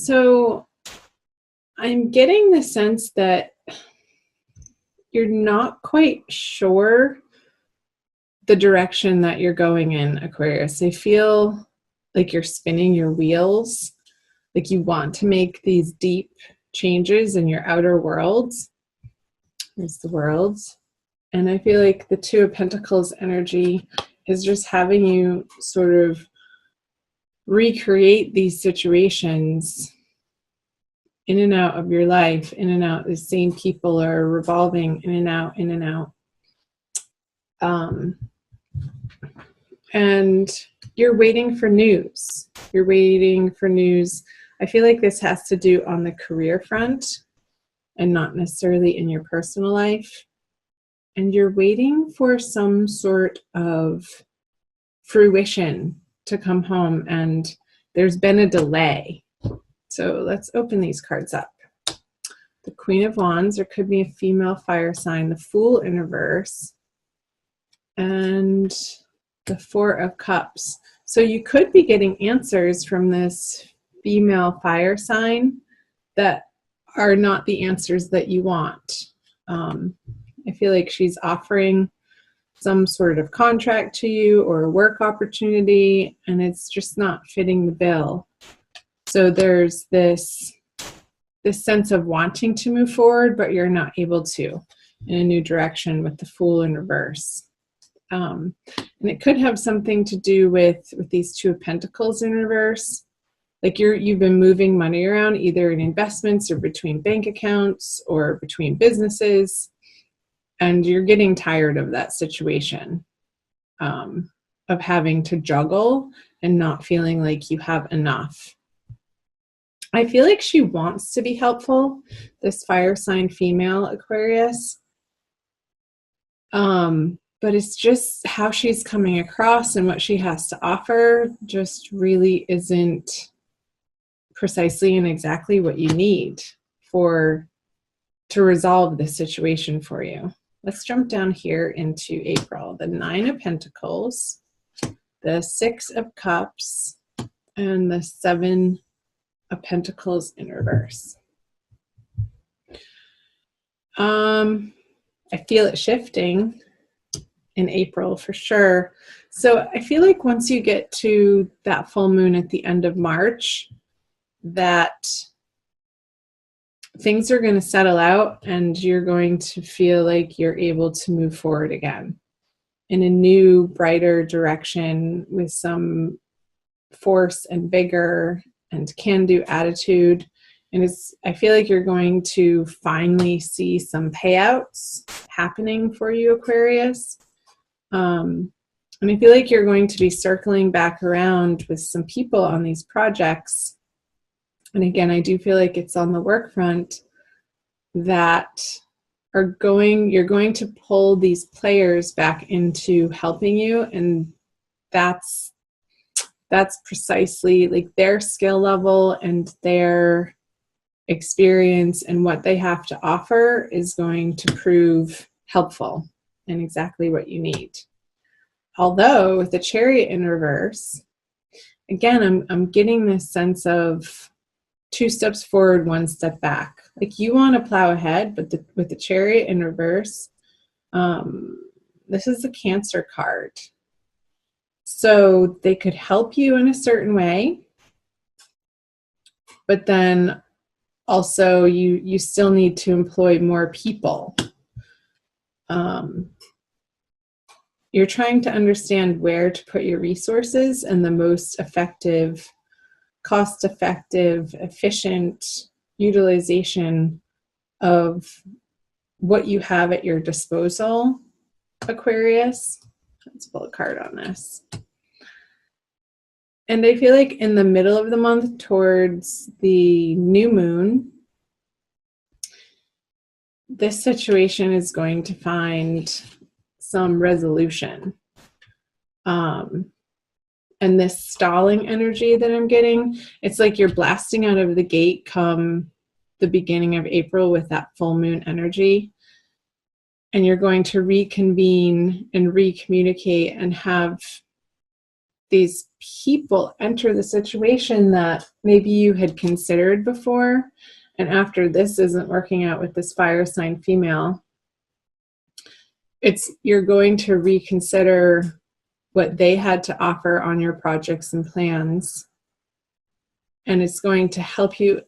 So I'm getting the sense that you're not quite sure the direction that you're going in, Aquarius. I feel like you're spinning your wheels, like you want to make these deep changes in your outer worlds. There's the worlds. And I feel like the Two of Pentacles energy is just having you sort of recreate these situations in and out of your life, in and out. The same people are revolving in and out, in and out. And you're waiting for news. You're waiting for news. I feel like this has to do on the career front and not necessarily in your personal life. And you're waiting for some sort of fruition to come home, and there's been a delay. So let's open these cards up. The Queen of Wands, there could be a female fire sign, the Fool in reverse, and the Four of Cups. So you could be getting answers from this female fire sign that are not the answers that you want. I feel like she's offering some sort of contract to you or a work opportunity, and it's just not fitting the bill. So there's this sense of wanting to move forward, but you're not able to in a new direction with the Fool in reverse. And it could have something to do with these Two of Pentacles in reverse. Like you've been moving money around, either in investments or between bank accounts or between businesses, and you're getting tired of that situation, of having to juggle and not feeling like you have enough. I feel like she wants to be helpful, this fire sign female, Aquarius. But it's just how she's coming across and what she has to offer just really isn't precisely and exactly what you need to resolve this situation for you. Let's jump down here into April. The Nine of Pentacles, the Six of Cups, and the Seven of Pentacles in reverse. I feel it shifting in April for sure. So I feel like once you get to that full moon at the end of March, that things are going to settle out and you're going to feel like you're able to move forward again in a new, brighter direction with some force and vigor and can-do attitude. And I feel like you're going to finally see some payouts happening for you, Aquarius. And I feel like you're going to be circling back around with some people on these projects. And again, I do feel like it's on the work front that you're going to pull these players back into helping you. And that's precisely like their skill level and their experience and what they have to offer is going to prove helpful and exactly what you need. Although with the Chariot in reverse, again, I'm getting this sense of 2 steps forward, 1 step back. Like you want to plow ahead, but with the Chariot in reverse, this is the Cancer card. So they could help you in a certain way, but then also you still need to employ more people. You're trying to understand where to put your resources and the most effective, cost-effective, efficient utilization of what you have at your disposal, Aquarius. Let's pull a card on this. And I feel like in the middle of the month towards the new moon, this situation is going to find some resolution. And this stalling energy that I'm getting, it's like you're blasting out of the gate come the beginning of April with that full moon energy. And you're going to reconvene and recommunicate and have these people enter the situation that maybe you had considered before, and after this isn't working out with this fire sign female, you're going to reconsider what they had to offer on your projects and plans, and it's going to help you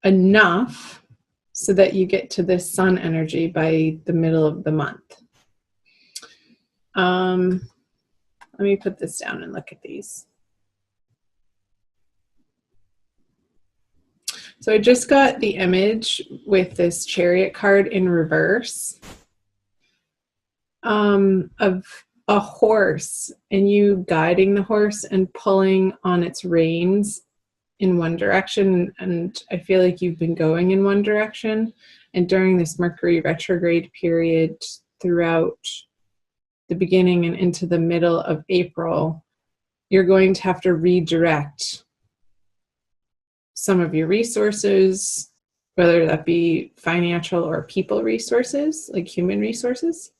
enough so that you get to this sun energy by the middle of the month. Let me put this down and look at these. So I just got the image with this Chariot card in reverse of a horse, and you guiding the horse and pulling on its reins in one direction, and I feel like you've been going in one direction, and during this Mercury retrograde period throughout the beginning and into the middle of April, you're going to have to redirect some of your resources, whether that be financial or people resources, like human resources,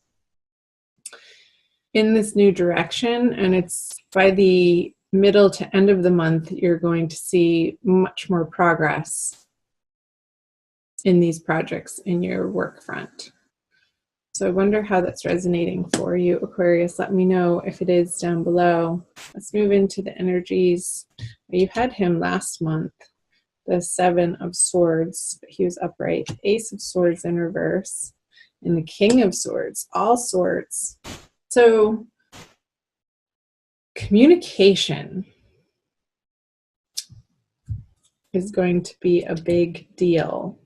in this new direction. And it's by the middle to end of the month, you're going to see much more progress in these projects in your work front. So I wonder how that's resonating for you, Aquarius. Let me know if it is down below. Let's move into the energies. You had him last month, the Seven of Swords, but he was upright. Ace of Swords in reverse, and the King of Swords, all swords. So communication is going to be a big deal.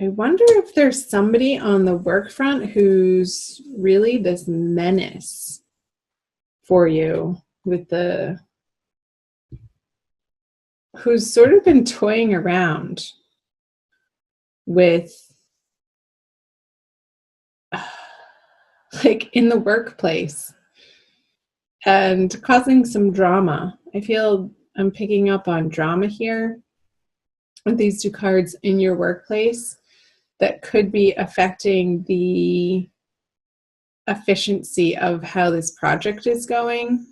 I wonder if there's somebody on the work front who's really this menace for you, who's sort of been toying around with, like, in the workplace and causing some drama. I feel I'm picking up on drama here with these two cards in your workplace that could be affecting the efficiency of how this project is going,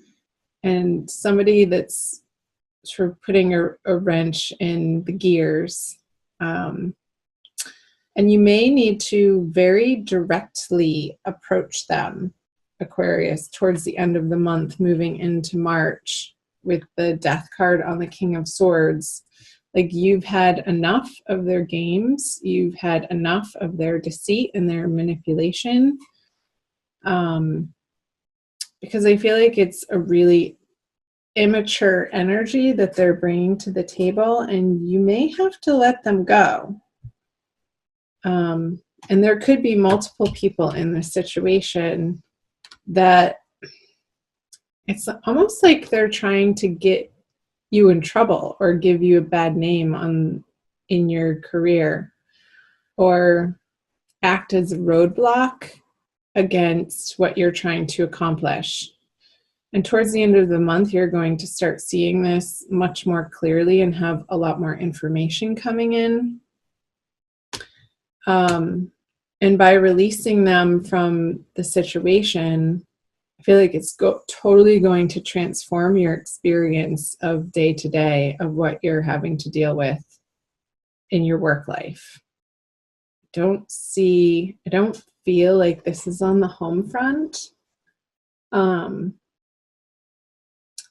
and somebody that's sort of putting a wrench in the gears. And you may need to very directly approach them, Aquarius, towards the end of the month, moving into March with the Death card on the King of Swords. Like, you've had enough of their games. You've had enough of their deceit and their manipulation. Because I feel like it's a really immature energy that they're bringing to the table, and you may have to let them go. And there could be multiple people in this situation that it's almost like they're trying to get you in trouble or give you a bad name in your career, or act as a roadblock against what you're trying to accomplish. And towards the end of the month, you're going to start seeing this much more clearly and have a lot more information coming in. And by releasing them from the situation, I feel like it's totally going to transform your experience of day to day of what you're having to deal with in your work life. I don't feel like this is on the home front.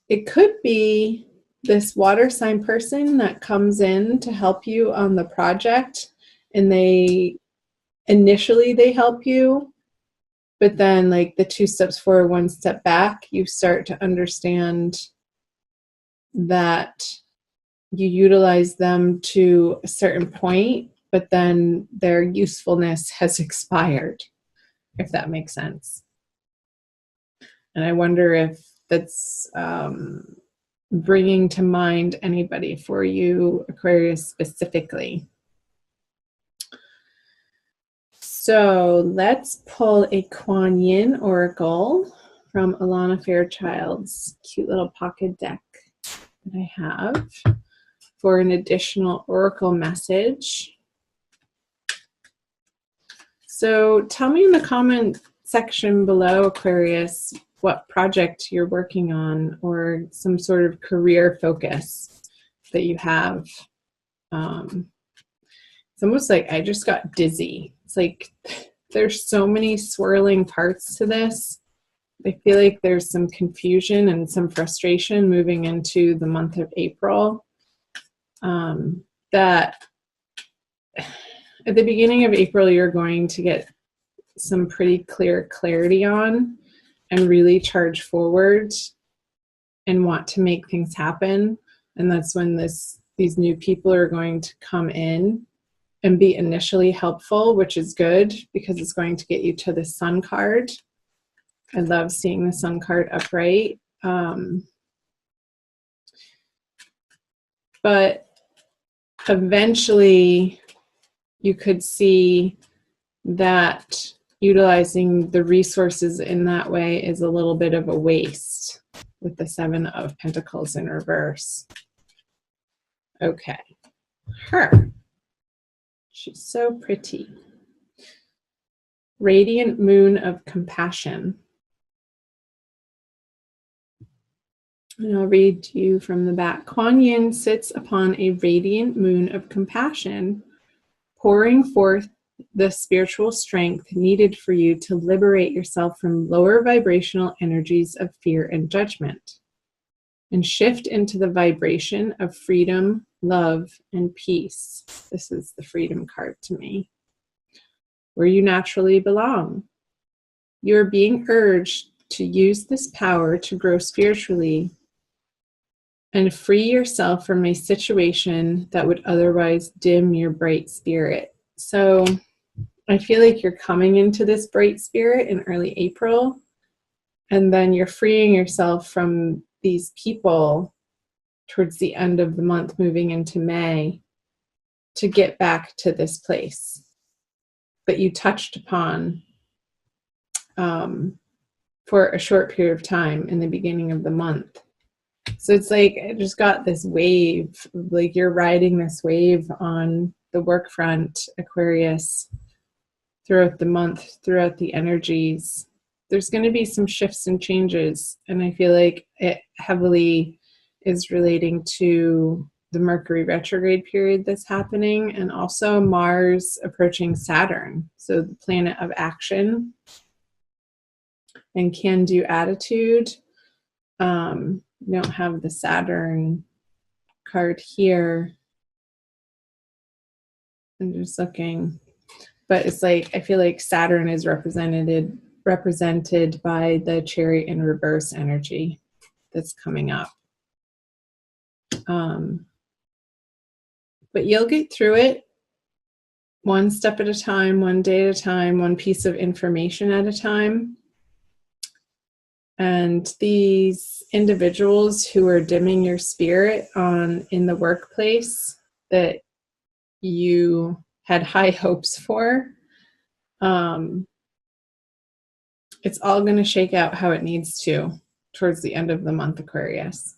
It could be this water sign person that comes in to help you on the project, and initially they help you, but then, like, the 2 steps forward, 1 step back, you start to understand that you utilize them to a certain point, but then their usefulness has expired, if that makes sense. And I wonder if that's bringing to mind anybody for you, Aquarius, specifically. So let's pull a Kuan Yin Oracle from Alana Fairchild's cute little pocket deck that I have for an additional Oracle message. So tell me in the comment section below, Aquarius, what project you're working on or some sort of career focus that you have. It's almost like I just got dizzy. It's like there's so many swirling parts to this. I feel like there's some confusion and some frustration moving into the month of April. That at the beginning of April, you're going to get some pretty clear clarity on and really charge forward and want to make things happen. And that's when these new people are going to come in and be initially helpful, which is good because it's going to get you to the Sun card. I love seeing the Sun card upright. But eventually you could see that utilizing the resources in that way is a little bit of a waste with the Seven of Pentacles in reverse. Okay, her. She's so pretty. Radiant Moon of Compassion. And I'll read to you from the back. Kuan Yin sits upon a radiant moon of compassion, pouring forth the spiritual strength needed for you to liberate yourself from lower vibrational energies of fear and judgment, and shift into the vibration of freedom, love, and peace. This is the Freedom card to me. Where you naturally belong. You are being urged to use this power to grow spiritually and free yourself from a situation that would otherwise dim your bright spirit. So I feel like you're coming into this bright spirit in early April, and then you're freeing yourself from these people towards the end of the month, moving into May, to get back to this place that you touched upon for a short period of time in the beginning of the month. So it's like I just got this wave, like you're riding this wave on the work front, Aquarius, throughout the month, throughout the energies. There's going to be some shifts and changes, and I feel like it heavily is relating to the Mercury retrograde period that's happening, and also Mars approaching Saturn, so the planet of action and can-do attitude. We don't have the Saturn card here. I'm just looking, but it's like I feel like Saturn is represented by the Chariot in reverse energy that's coming up. But you'll get through it one step at a time, one day at a time, one piece of information at a time. And these individuals who are dimming your spirit in the workplace that you had high hopes for, it's all going to shake out how it needs to towards the end of the month, Aquarius.